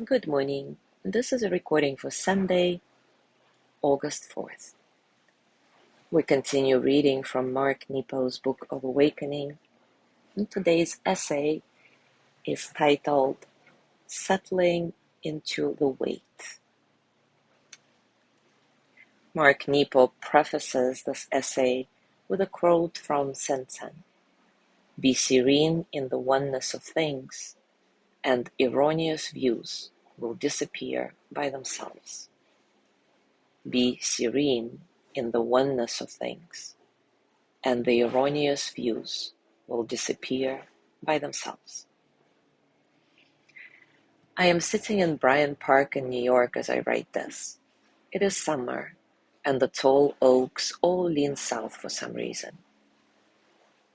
Good morning. This is a recording for Sunday, August 4th. We continue reading from Mark Nepo's Book of Awakening, and today's essay is titled Settling into the Weight. Mark Nepo prefaces this essay with a quote from Sensen: "Be serene in the oneness of things, and erroneous views will disappear by themselves." Be serene in the oneness of things, and the erroneous views will disappear by themselves. I am sitting in Bryant Park in New York as I write this. It is summer, and the tall oaks all lean south for some reason.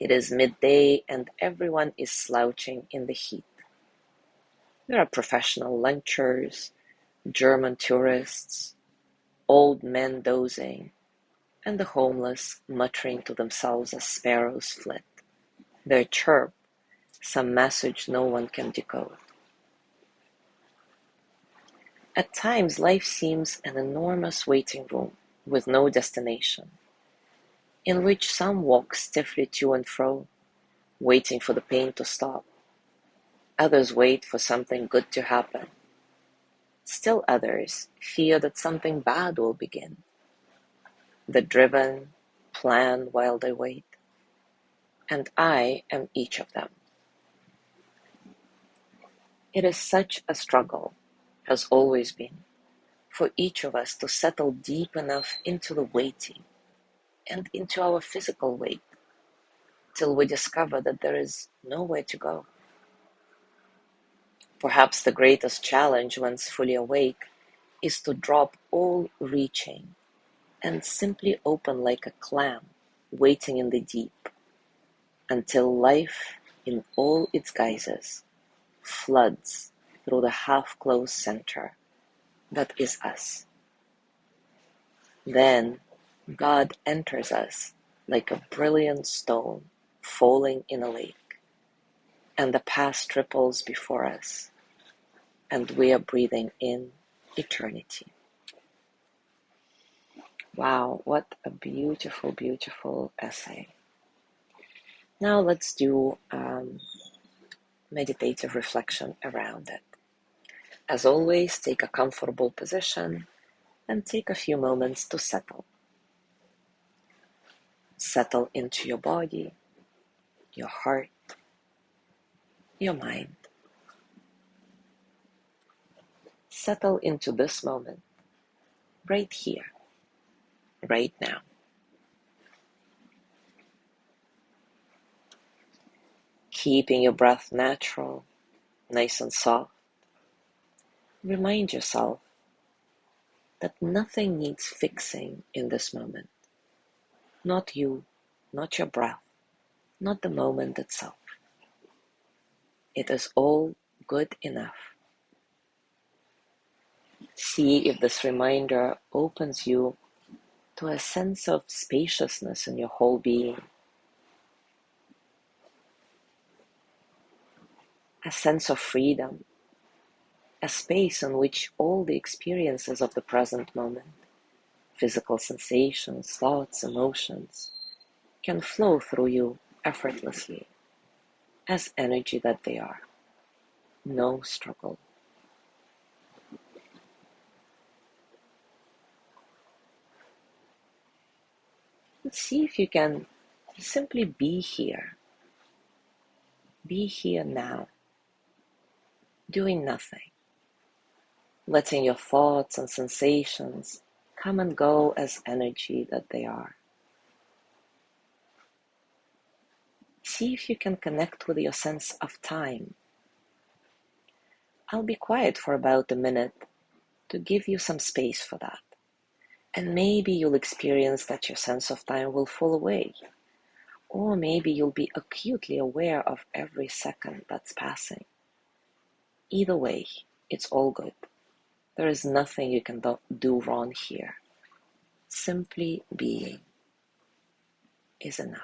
It is midday, and everyone is slouching in the heat. There are professional lunchers, German tourists, old men dozing, and the homeless muttering to themselves as sparrows flit. Their chirp, some message no one can decode. At times, life seems an enormous waiting room with no destination, in which some walk stiffly to and fro, waiting for the pain to stop. Others wait for something good to happen. Still others fear that something bad will begin. The driven plan while they wait, and I am each of them. It is such a struggle, has always been, for each of us to settle deep enough into the waiting and into our physical weight till we discover that there is nowhere to go. Perhaps the greatest challenge once fully awake is to drop all reaching and simply open like a clam waiting in the deep until life in all its guises floods through the half-closed center that is us. Then God enters us like a brilliant stone falling in a lake, and the past ripples before us, and we are breathing in eternity. Wow, what a beautiful, beautiful essay. Now let's do meditative reflection around it. As always, take a comfortable position and take a few moments to settle. Settle into your body, your heart, your mind. Settle into this moment, right here, right now. Keeping your breath natural, nice and soft. Remind yourself that nothing needs fixing in this moment. Not you, not your breath, not the moment itself. It is all good enough. See if this reminder opens you to a sense of spaciousness in your whole being, a sense of freedom, a space in which all the experiences of the present moment, physical sensations, thoughts, emotions, can flow through you effortlessly, as energy that they are. No struggle. And see if you can simply be here. Be here now, doing nothing, letting your thoughts and sensations come and go as energy that they are. See if you can connect with your sense of time. I'll be quiet for about a minute to give you some space for that. And maybe you'll experience that your sense of time will fall away. Or maybe you'll be acutely aware of every second that's passing. Either way, it's all good. There is nothing you can do wrong here. Simply being is enough.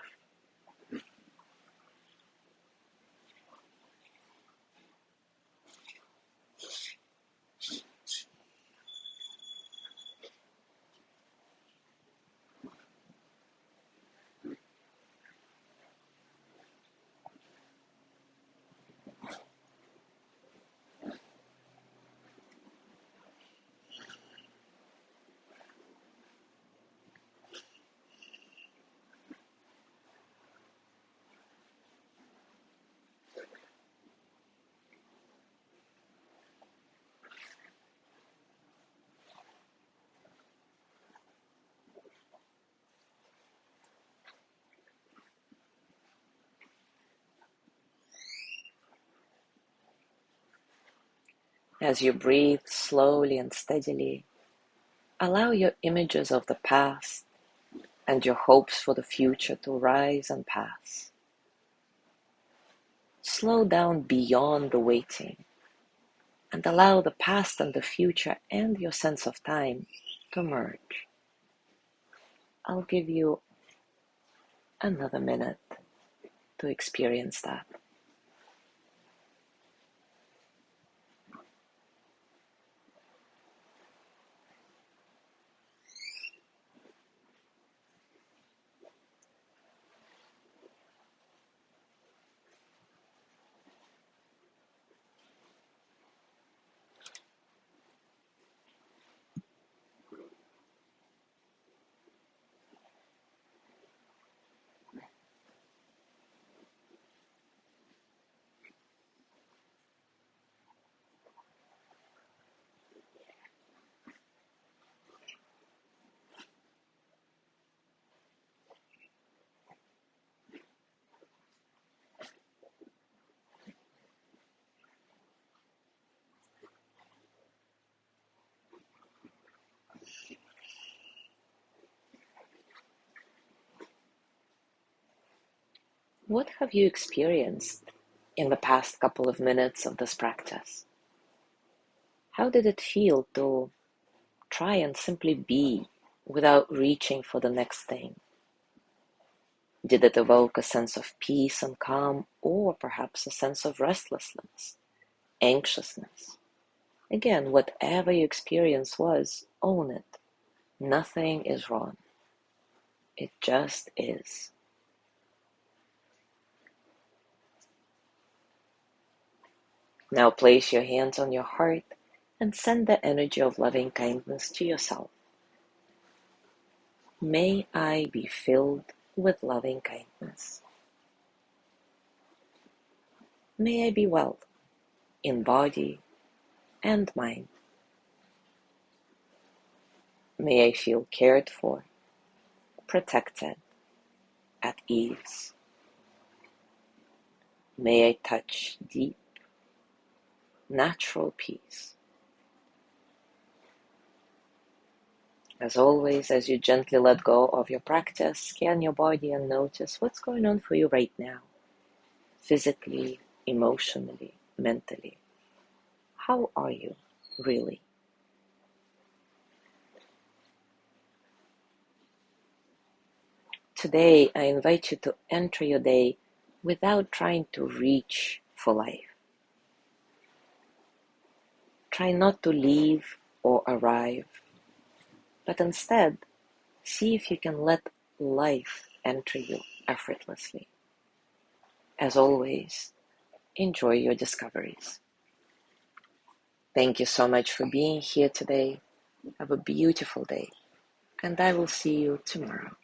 As you breathe slowly and steadily, allow your images of the past and your hopes for the future to rise and pass. Slow down beyond the waiting and allow the past and the future and your sense of time to merge. I'll give you another minute to experience that. What have you experienced in the past couple of minutes of this practice? How did it feel to try and simply be without reaching for the next thing? Did it evoke a sense of peace and calm, or perhaps a sense of restlessness, anxiousness? Again, whatever your experience was, own it. Nothing is wrong. It just is. Now place your hands on your heart and send the energy of loving kindness to yourself. May I be filled with loving kindness. May I be well in body and mind. May I feel cared for, protected, at ease. May I touch deep, natural peace. As always, as you gently let go of your practice, scan your body and notice what's going on for you right now, physically, emotionally, mentally. How are you, really? Today, I invite you to enter your day without trying to reach for life. Try not to leave or arrive, but instead, see if you can let life enter you effortlessly. As always, enjoy your discoveries. Thank you so much for being here today. Have a beautiful day, and I will see you tomorrow.